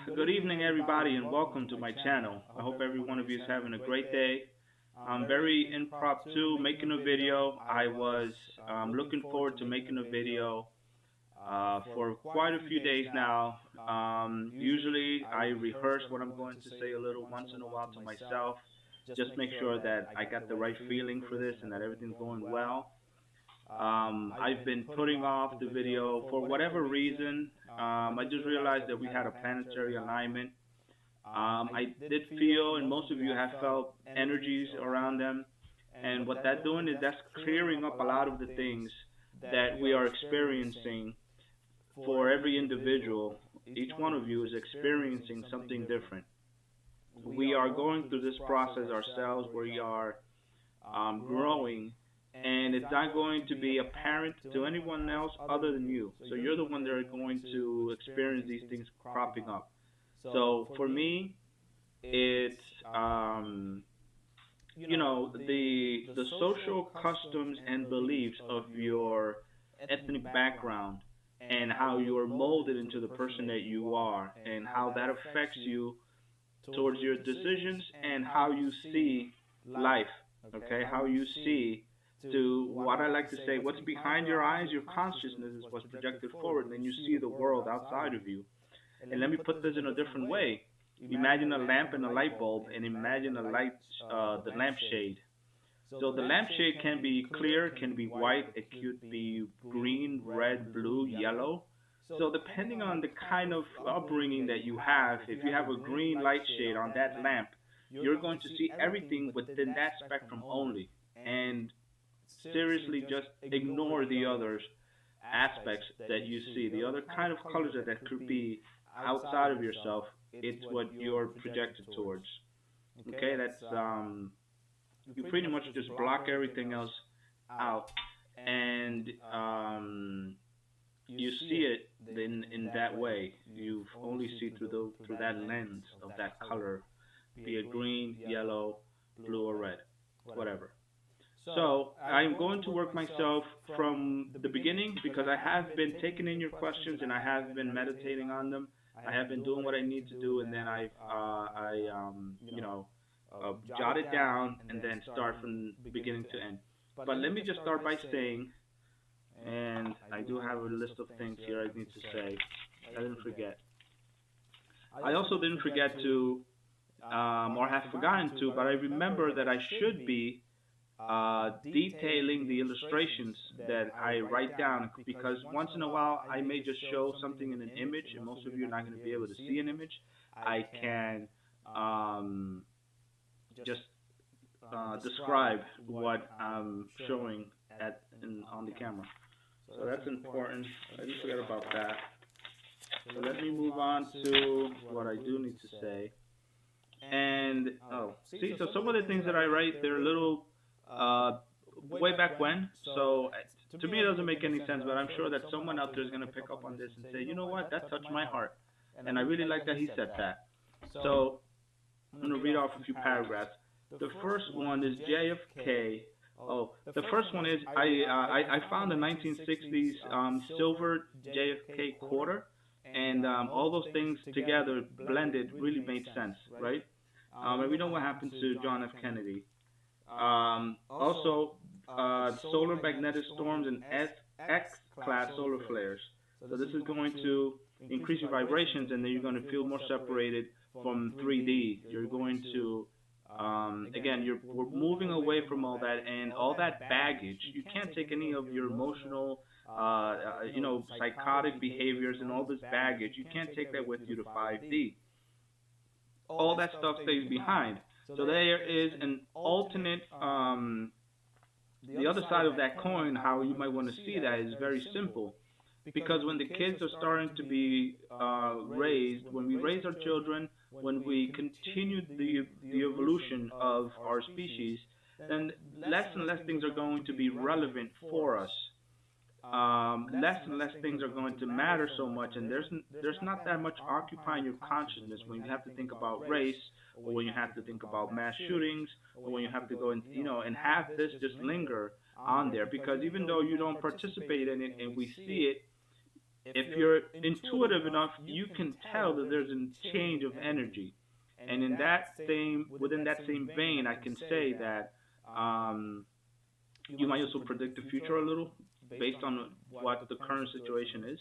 Good evening, everybody, and welcome to my channel. I hope every one of you is having a great day. I'm very impromptu making a video. I was looking forward to making a video for quite a few days now. Usually, I rehearse what I'm going to say a little once in a while to myself. Just make sure that I got the right feeling for this and that everything's going well. I've been putting off the video for whatever reason. I just realized that we had a planetary alignment. I did feel, and most of you have felt energies around them. And what that's doing is that's clearing up a lot of the things that we are experiencing for every individual. Each one of you is experiencing something different. We are going through this process ourselves. We are growing, and it's not going to be apparent to anyone else other than you. So you're the one that are going to experience these things cropping up. So for me, it's the social customs and beliefs of your ethnic background and how you are molded into the person that you are and how that affects you towards your decisions and how you see life. Okay, how you see to what I like to say, what's behind your eyes, your consciousness is what's projected forward, and then you see the world outside of you. And let me put this in a different way. Imagine a lamp and a light bulb, and imagine the lampshade. So the lampshade can be clear, can be white, it could be green, red, blue, yellow. So depending on the kind of upbringing that you have, if you have a green light shade on that lamp, you're going to see everything within that spectrum only, and seriously just ignore the other aspects that you see, the other kind of colors that could be outside of yourself. It's what you're projected towards. Okay, that's you pretty much just block everything else out, and you see it in that way. You only see through that lens of that color, be it green, yellow, blue, or red, whatever. So I'm going to work myself from the beginning because I have been taking in your questions and I have been meditating on them. I have been doing what I need to do, and then jot it down and then start from beginning to end. But let me just start by saying, and I do have a list of things here I need to say. I didn't forget. I also didn't forget to, or have forgotten to, but I remember that I should be detailing the illustrations that I write down because once in a while I may just show something in an image, and most of you are not going to be able to see an image. I can just describe what I'm showing on the camera. So that's important. I didn't forget about that. So let me move on to what I do need to say. And see, so some of the things that I write, they're a little way back when. So to me, it doesn't make any sense. But I'm sure that someone out there is going to pick up on this and say, you know what, that touched my heart, and I really like that he said that. So I'm going to read off a few paragraphs. The first one is JFK. Oh, the first one is I found the 1960s silver JFK quarter, and all those things together blended really made sense, right? And we know what happened to John F. Kennedy. Also, solar magnetic storms and X-class solar flares. So this is going to increase your vibrations, and then you're going to feel more separated from 3D. You're going to again, we're moving away from all that and all that baggage. You can't take any of your emotional, psychotic behaviors and all this baggage. You can't take that with you to 5D. All that stuff stays behind. So there is an alternate, the other side of that coin, how you might want to see that is very simple. Because when the kids are starting to be raised, when we raise our children, when we continue the evolution of our species, then less and less things are going to be relevant for us. Less and less things are going to matter so much, and there's not that much occupying your consciousness when you have to think about race, or when you have to think about mass shootings, or when you have to go and and have this just linger on there. Because even though you don't participate in it and we see it, if you're intuitive enough, you can tell that there's a change of energy. And in that same within that same vein, I can say that um, you might also predict the future a little based on what the current situation is.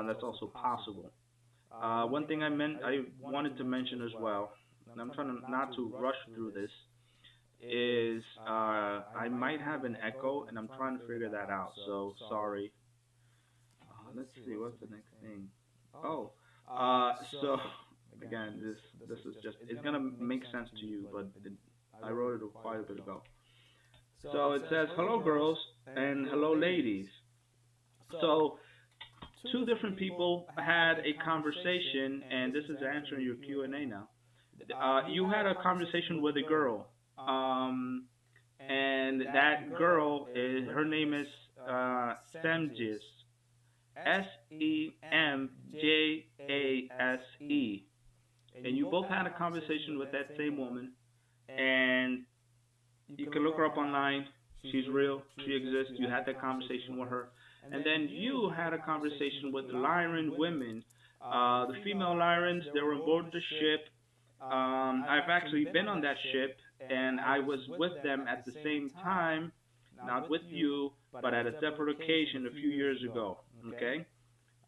That's also possible. One thing I wanted to mention as well, and I'm trying not to rush through this, is I might have an echo, and I'm trying to figure that out. So sorry. Let's see, what's the next thing? Oh, so again, this is just it's gonna make sense to you, but I wrote it quite a bit ago. So it says, "Hello, girls, and hello, ladies." So two different people had a conversation, and this is answering your Q&A now. You had a conversation with a girl, um, and that girl is her name is Semjis, Semjase, and you both had a conversation with that same woman, and you can look her up online. She's real. She exists. You had that conversation with her. And then you had a conversation with the Lyran women. The female Lyrans, they were on board the ship. I've actually been on that ship, and I was with them at the same time, not with you, but at a separate occasion a few years ago. Okay?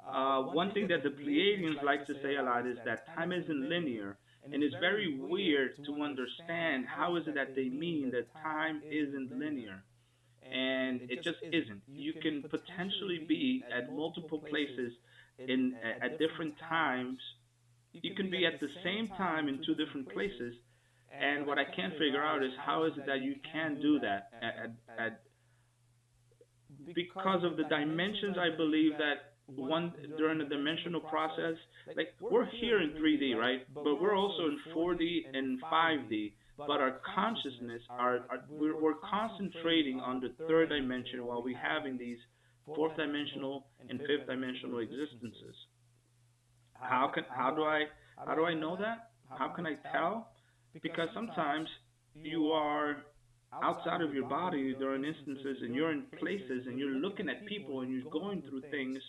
One thing that the Pleiadians like to say a lot is that time isn't linear, and it's very weird to understand how is it that they mean that time isn't linear, and it just isn't. You can potentially be at multiple places in at different times. You can be at the same time in two different places, and what I can't figure out is how is it that you can do that because of the dimensions. I believe that one during the dimensional process, like we're here in 3D, right? But we're also in 4D and 5D. But our consciousness, we're concentrating on the third dimension while we having these fourth dimensional and fifth dimensional existences. How do I know that? How can I tell? Because sometimes you are outside of your body during instances, and you're in places, and you're looking at people, and you're going through things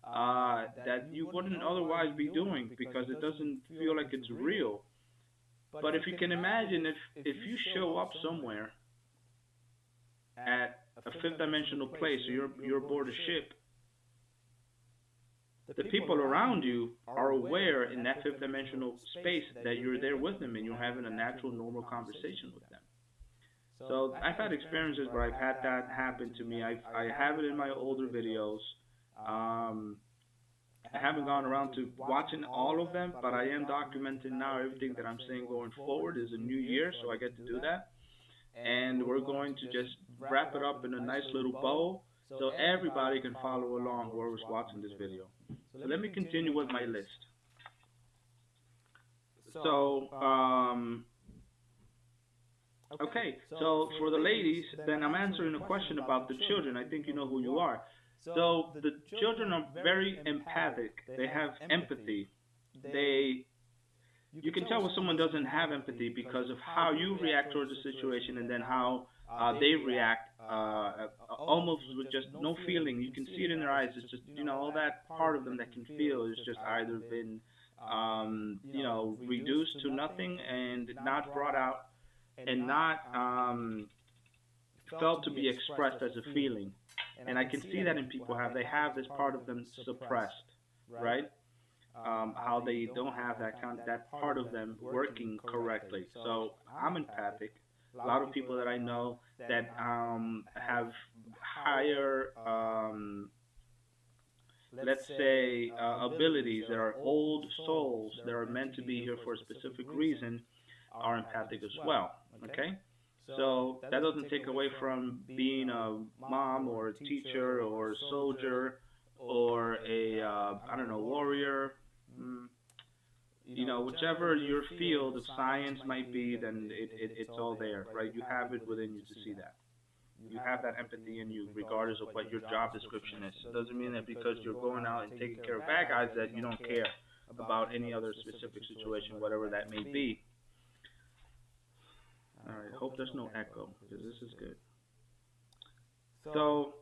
that you wouldn't otherwise be doing because it doesn't feel like it's real. But if you can imagine, if you show up somewhere at a fifth dimensional place, or you're aboard a ship, the people around you are aware in that fifth dimensional space that you're there with them, and you're having a natural, normal conversation with them. So I've had experiences where I've had that happen to me. I have it in my older videos. I haven't gone around to watching all of them, but I am documenting now everything that I'm saying going forward. Is a new year, so I get to do that. And we're going to just wrap it up in a nice little bow so everybody can follow along whoever's watching this video. So let me continue with my list. So, okay, so for the ladies, then I'm answering a question about the children. I think you know who you are. So the children are very empathic. They have empathy. You can tell when someone doesn't have empathy because of how you react towards the situation, and then how they react, almost with just no feeling. You can see it in their eyes. It's just, all that part of them that can feel is just either been, reduced to nothing and not brought out, and not felt to be expressed as a feeling. And I can see that in people they have this part of them suppressed, right? How they don't have that part of them working correctly. So I'm empathic. A lot of people that I know that have higher, let's say, abilities, that are old souls that are meant to be here for a specific reason, are empathic as well. Okay? So that doesn't take away from being a mom or a teacher or a soldier or a warrior. Whichever your field of science might be, then it's all there, right? You have it within you to see that. You have that empathy in you, regardless of what your job description is. It doesn't mean that because you're going out and taking care of bad guys that you don't care about any other specific situation, whatever that may be. All right, hope there's no echo, because this is good. So,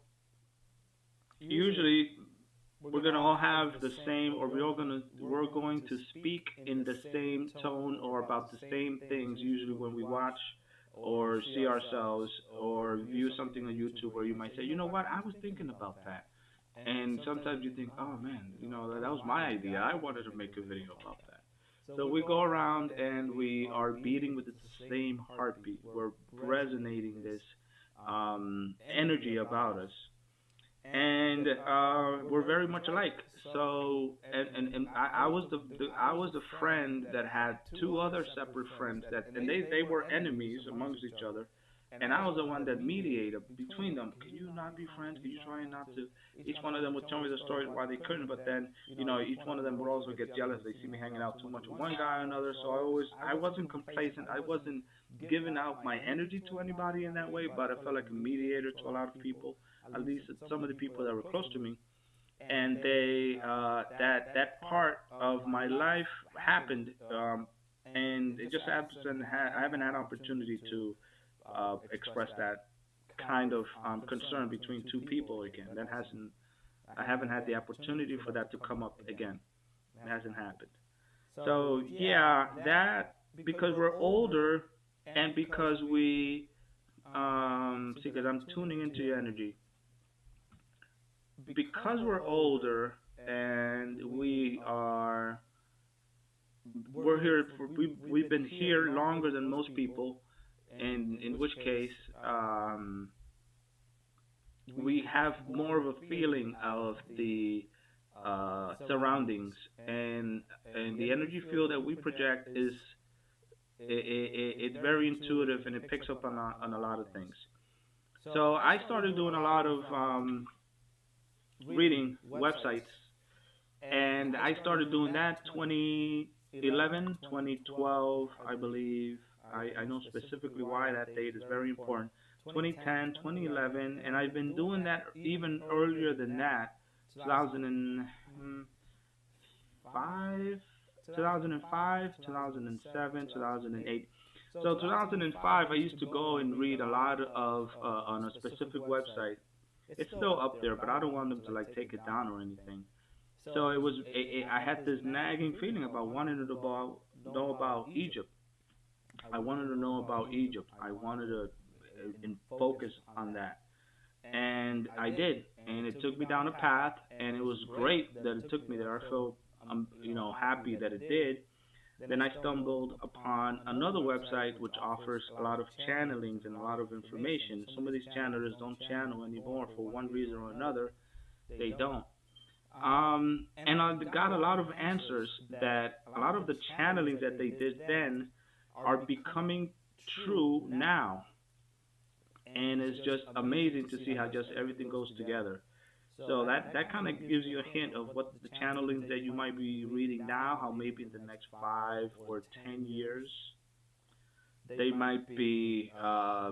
usually, we're gonna all have the same, or we're going to speak in the same tone or about the same things. Usually, when we watch or see ourselves or view something on YouTube, where you might say, you know what, I was thinking about that, and sometimes you think, oh man, that was my idea. I wanted to make a video about that. So we go around and we are beating with the same heartbeat. We're resonating this energy about us, and we're very much alike. So, and I was I was the friend that had two other separate friends that, and they were enemies amongst each other, and I was the one that mediated between them. Can you not be friends? Can you try not to? Each one of them would tell me the story why they couldn't, but then each one of them would also get jealous. They see me hanging out too much with one guy or another. So I wasn't complacent. I wasn't giving out my energy to anybody in that way, but I felt like a mediator to a lot of people, at least some of the people that were close to me. And that part of my life happened, and it just happens, and I haven't had opportunity to express that kind of concern between two people again. That hasn't I haven't had the opportunity for that to come up again. It hasn't happened. So yeah, that, because we're older, and because we see, because I'm tuning into your energy, because we're older and we're here for, we've been here longer than most people, and in which case we have more of a feeling of the surroundings, and the energy field that we project is it's very intuitive, and it picks up on a lot of things. So I started doing a lot of reading websites, and I started doing that 2011, 2012, I believe. I know specifically why that date is very important. 2010, 2011, and I've been doing that even earlier than that, 2005, 2005, 2007, 2008. So 2005, I used to go and read a lot of on a specific website. It's still up there, but I don't want them to like take it down or anything. So I had this nagging feeling about wanting to know about Egypt. I wanted to know about Egypt. I wanted to focus on that, and I did. And it took me down a path, and it was great that it took me there. I felt happy that it did. Then I stumbled upon another website which offers a lot of channelings and a lot of information. Some of these channelers don't channel anymore for one reason or another. They don't. And I got a lot of answers that a lot of the channelings that they did then are becoming true now. And it's just amazing to see how just everything goes together. So that kind of gives you a hint of what the channelings that you might be reading now, how maybe in the next 5 or 10 years they might be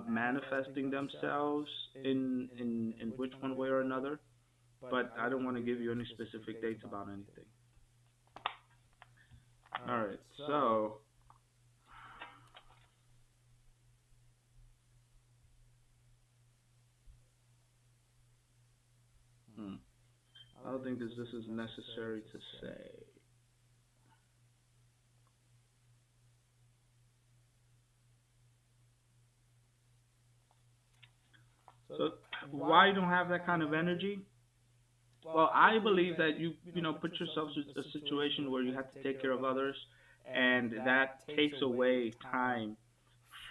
manifesting themselves in which one way or another. But I don't want to give you any specific dates about anything. All right, so I don't think this is necessary to say. So why you don't have that kind of energy? Well, I believe that you put yourself in a situation where you have to take care of others, and that takes away time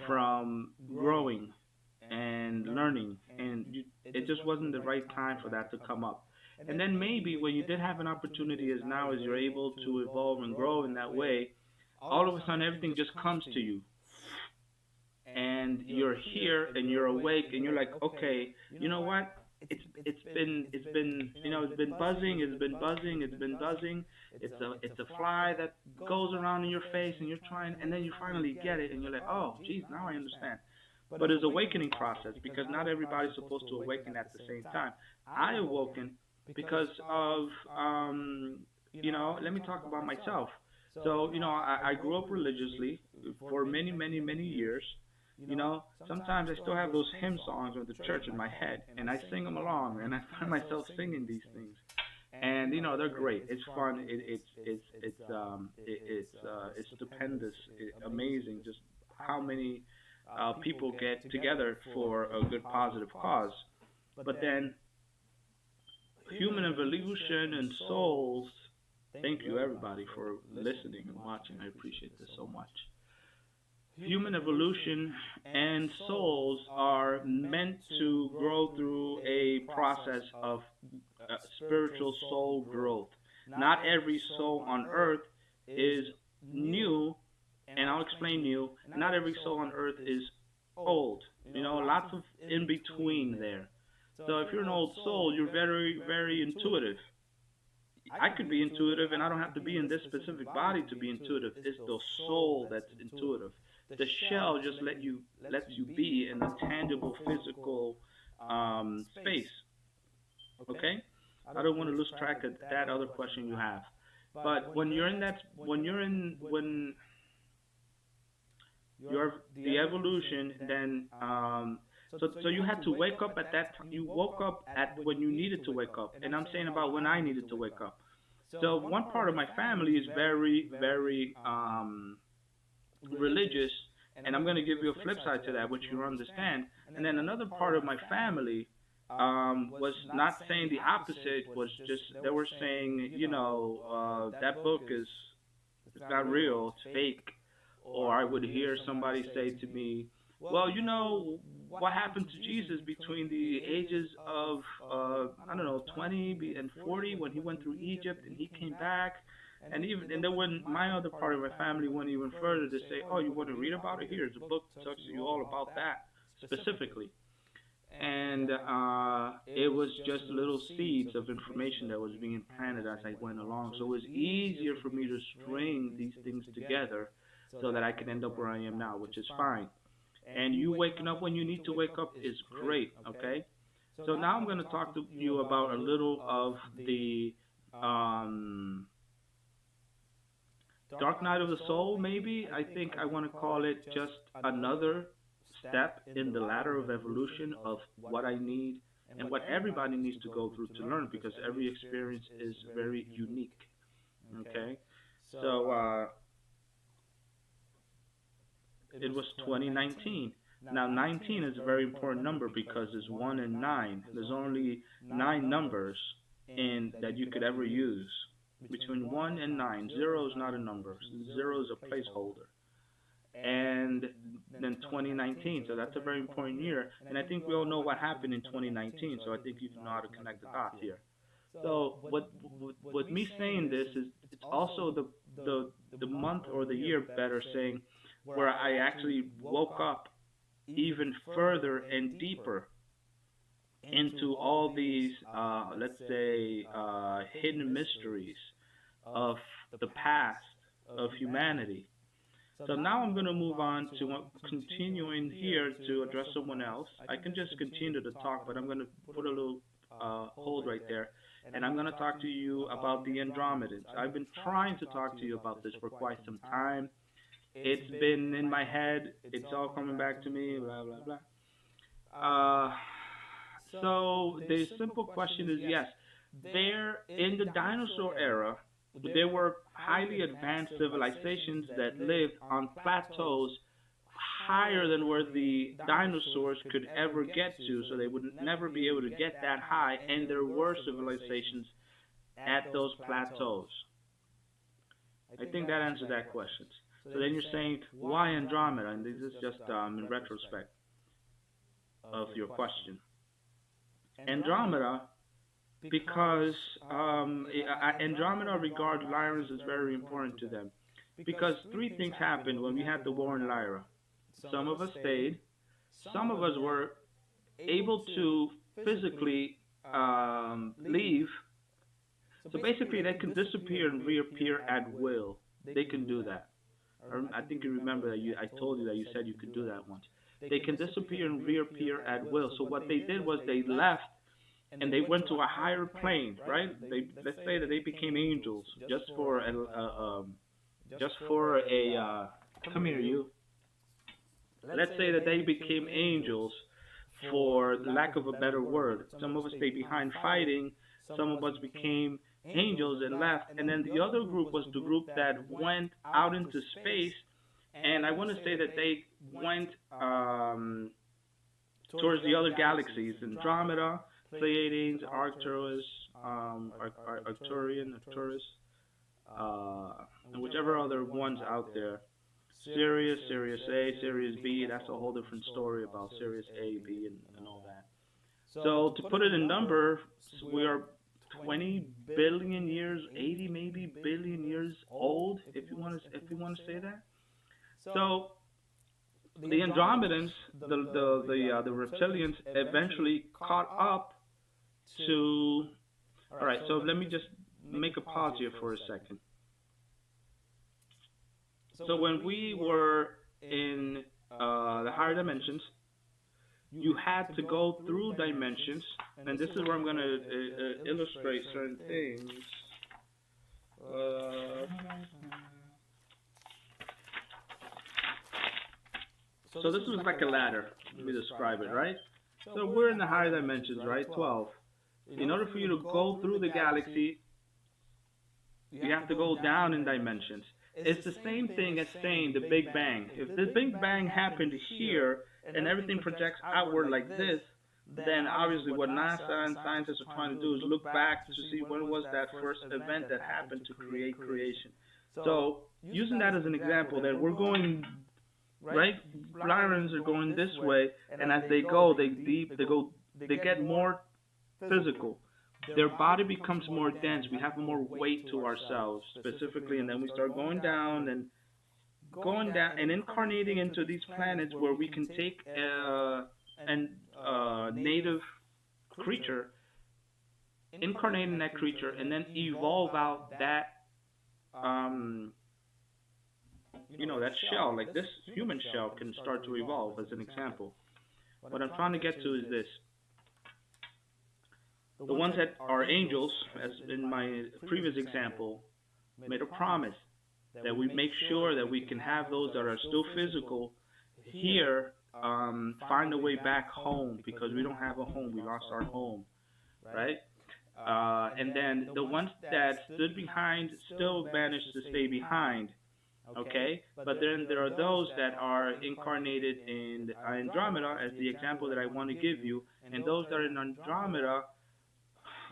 from growing and learning, and it just wasn't the right time for that to come up. And then maybe when you did have an opportunity, as now as you're able to evolve and grow in that way, all of a sudden everything just comes to you, and you're here and you're awake, and you're like, okay, you know what? It's been buzzing, it's been buzzing. It's a fly that goes around in your face, and you're trying, and then you finally get it, and you're like, oh, geez, now I understand. But it's awakening process, because not everybody's supposed to awaken at the same time. I awoken because of let me talk about myself. So I grew up religiously for many, many, many years. Sometimes I still have those hymn songs of the church in my head, and I sing them along, and I find myself singing these things. and they're great. It's fun. It's stupendous, amazing. Just how many people get together for a good positive cause. But then human evolution and souls. Thank you everybody for listening and watching. I appreciate this so much. Human evolution and souls are meant to grow through a process of spiritual soul growth. Not every soul on earth is new, and I'll explain new. Not every soul on earth is old. Lots of in between there. So if you're an old soul, you're very, very intuitive. I could be intuitive, and I don't have to be in this specific body to be intuitive. It's the soul that's intuitive. The shell just lets you be in a tangible physical space. Okay, I don't want to lose track of that other question you have. But when you're in that, when you're the evolution, then so you had to wake up at that time. You woke up at when you needed to wake up, and I'm saying about when I needed to wake up. So one part of my family is very, very religious, and I'm going to give you a flip side to that, which you understand. And then another part of my family was not saying the opposite. Was just they were saying, that book is it's not real, it's fake. Or I would hear somebody say to me, well, what happened to Jesus between the ages of I don't know 20 and 40 when he went through Egypt and he came back, and then when my other part of my family went even further to say, oh, you want to read about it? Here's a book that talks to you all about that specifically. And it was just little seeds of information that was being planted as I went along. So it was easier for me to string these things together so that I could end up where I am now, which is fine. And you waking up when you need to wake up is great, okay? So now I'm going to talk to you about a little of the Dark Night of the Soul, maybe. I think I want to call it just another step in the ladder of evolution of what I need and what everybody needs to go through to learn, because every experience is very unique, okay? So it was 2019. Now 19 is a very important number because it's 1 and 9. There's only 9 numbers in that you could ever use. Between 1 and 9, 0 is not a number. 0 is a placeholder. And then 2019, so that's a very important year. And I think we all know what happened in 2019, so I think you know how to connect the dots here. So what me saying this is it's also the month or the year better saying where I actually woke up even further and deeper into all these, let's say, hidden mysteries of the past of humanity. So now I'm going to move on to continuing here to address someone else. I can just continue to talk, but I'm going to put a little hold right there. And I'm going to talk to you about the Andromedans. I've been trying to talk to you about this for quite some time. It's been in my head. It's all coming back to me, blah, blah, blah. So the simple question is yes. There, in the dinosaur era, there were highly advanced civilizations that lived on plateaus higher than where the dinosaurs could ever get to, so they would never be able to get that high, and there were civilizations at those plateaus. I think that answers that question. So then you're saying, why Andromeda? And this is just in retrospect of your question. Andromeda, because Andromeda regard Lyras as very important to them. Because 3 things happened when we had the war in Lyra. Some of us stayed. Some of us were able to physically leave. So basically, they can disappear and reappear at will. They can do that. I think you remember that I told you that you said you could do that once. They can disappear and reappear at will. So what they did was they left and they went to a higher plane, right? Let's say that they became angels just for a come here, you. Let's say that they became angels for the lack of a better word. Some of us stayed behind fighting. Some of us became angels and left, and then the other group was the group that went out into space, and I want to say that they went towards the other galaxies: Andromeda, Pleiades, Arcturus, Arcturian, Arcturus, and whichever other ones out there. Sirius, Sirius A, Sirius B. That's a whole different story about Sirius A, B, and all that. So to put it in number, we are 20 billion years, 80 maybe billion years old, if you want to say that. So the Andromedans, the reptilians, eventually caught up to. All right, so let me just make a pause here for a second. So when we were in the higher dimensions, you had to go through dimensions, and this is where I'm going to illustrate certain things. So this was like a ladder. Let me describe it, right? So we're in the higher dimensions, right? 12. In order for you to go through the galaxy, you have to go down in dimensions. It's the same thing as saying the Big Bang. If the Big Bang happened here and everything projects outward like this, then obviously what NASA and scientists are trying to do is look back to see when was that first event that happened to create creation. So using that as an example, that we're going right, Lyrans are going this way, and as they go, they get more physical. Their body becomes more dense. We have more weight to ourselves specifically, and then we start going down and incarnating into these planets where we can take a native creature, incarnate in that creature, and then evolve out that that shell. Like this human shell can start to evolve, as an example. What I'm trying to get to is this. The ones that are angels, as in my previous example, made a promise that we make sure that we can have those that are still physical here find a way back home, because we don't have a home. We lost our home, right? And then the ones that stood behind still managed to stay behind, okay? But then there are those that are incarnated in Andromeda, as the example that I want to give you, and those that are in Andromeda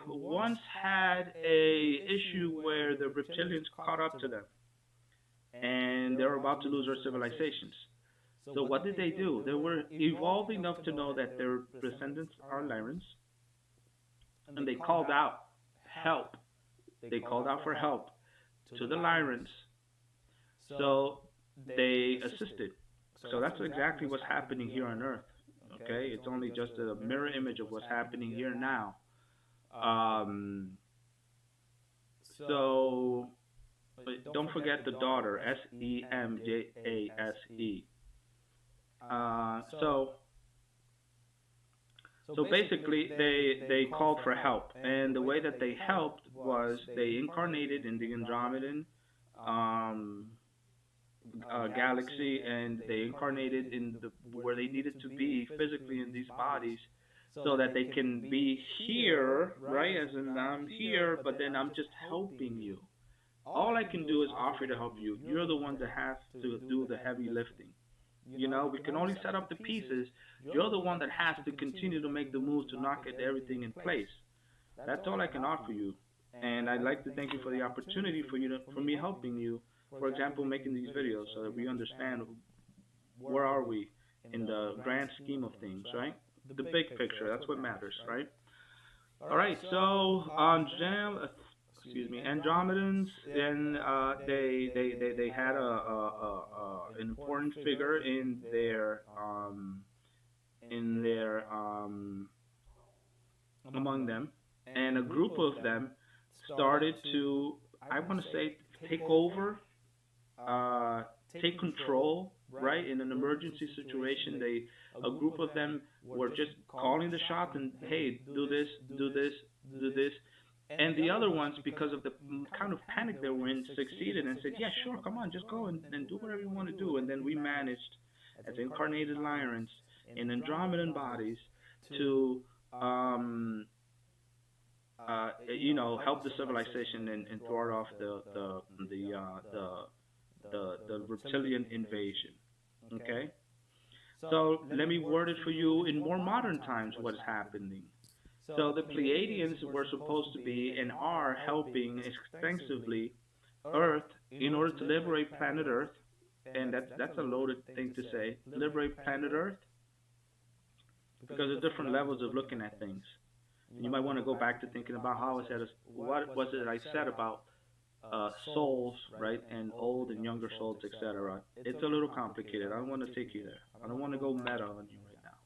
once had a issue where the reptilians caught up to them, and they were about to lose their civilizations. So what did they do? They were evolved enough to know that their descendants are Lyrans, and they called out help. They called out for help to the Lyrans. So they assisted. So that's exactly what's happening here on Earth. Okay, it's only just a mirror image of what's happening here now. So don't forget the daughter, Semjase. So basically, they called for help, and the way that they helped was they incarnated in the Andromedan galaxy, and they incarnated in where they needed to be physically in these bodies, so that they can be here, right? As in, I'm here, but then I'm just helping you. All I can do is offer to help you. You're the one that has to do the heavy lifting. We can only set up the pieces. You're the one that has to continue to make the moves to knock everything in place. That's all I can offer you. And I'd like to thank you for the opportunity for me helping you. For example, making these videos so that we understand where are we in the grand scheme of things, right? The big picture. That's what matters, right? All right. So Andromedans, and they had an important figure in their among them, and a group of them started to, I want to say, take over, take control, right? In an emergency situation, a group of them were just calling the shots and, hey, do this, do this, do this. And the other ones, because of the kind of panic they were in, succeeded and said, yeah, sure, come on, just go and do whatever you want to do. And then we managed, as incarnated Lyrans in Andromedan bodies, to help the civilization and thwart off the reptilian invasion. Okay, so let me word it for you in more modern times. What is happening? So the Pleiadians were supposed to be and are helping extensively Earth in order to liberate planet Earth, and that's a loaded thing to say. Liberate planet Earth because there's different levels of looking at things. And you might want to go back to thinking about how I said, what was it I said about souls, right, and old and younger souls, etc. It's a little complicated. I don't want to take you there. I don't want to go meta on you right now.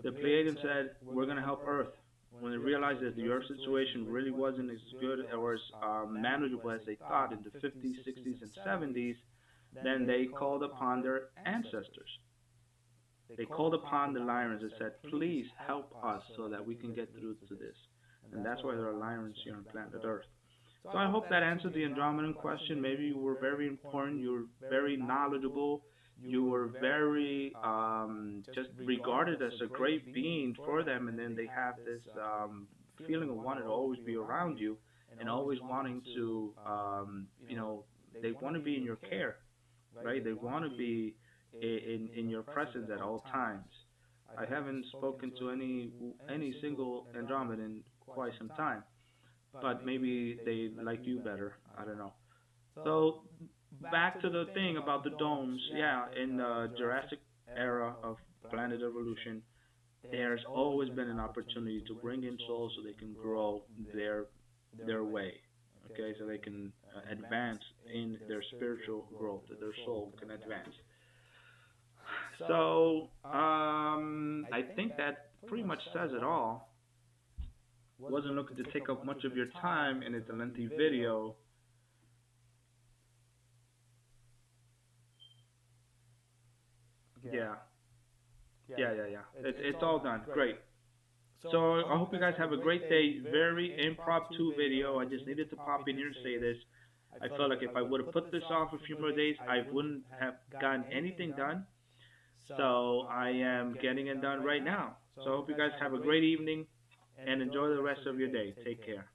The Pleiadians said, we're going to help Earth. When they realized that the Earth situation really wasn't as good or as manageable as they thought in the 50s, 60s, and 70s, then they called upon their ancestors. They called upon the Lyrians and said, please help us so that we can get through to this. And that's why there are Lyrians here on planet Earth. So I hope that answered the Andromedan question. Maybe you were very important, you were very knowledgeable, you were very just regarded as a great being for them, and then they have this feeling of wanting to always be around you and always wanting to, they want to be in your care, right? They want to be in your presence at all times. I haven't spoken to any single Andromedan in quite some time, but maybe they like you better. I don't know. So back to the thing about the domes. Yeah, in the Jurassic era of planet evolution, there's always been an opportunity to bring in souls so they can grow their way. Okay, so they can advance in their spiritual growth, that their soul can advance. So I think that pretty much says it all. Wasn't looking to take up much of your time, and it's a lengthy video. Yeah, yeah. It's all done. Great. So I hope you guys have a great day. Very impromptu video. I just needed to pop in here and say this. I felt like if I would have put this off a few more days, I wouldn't have gotten anything done. So I am getting it done right now. So I hope you guys have a great evening and enjoy the rest of your day. Take care.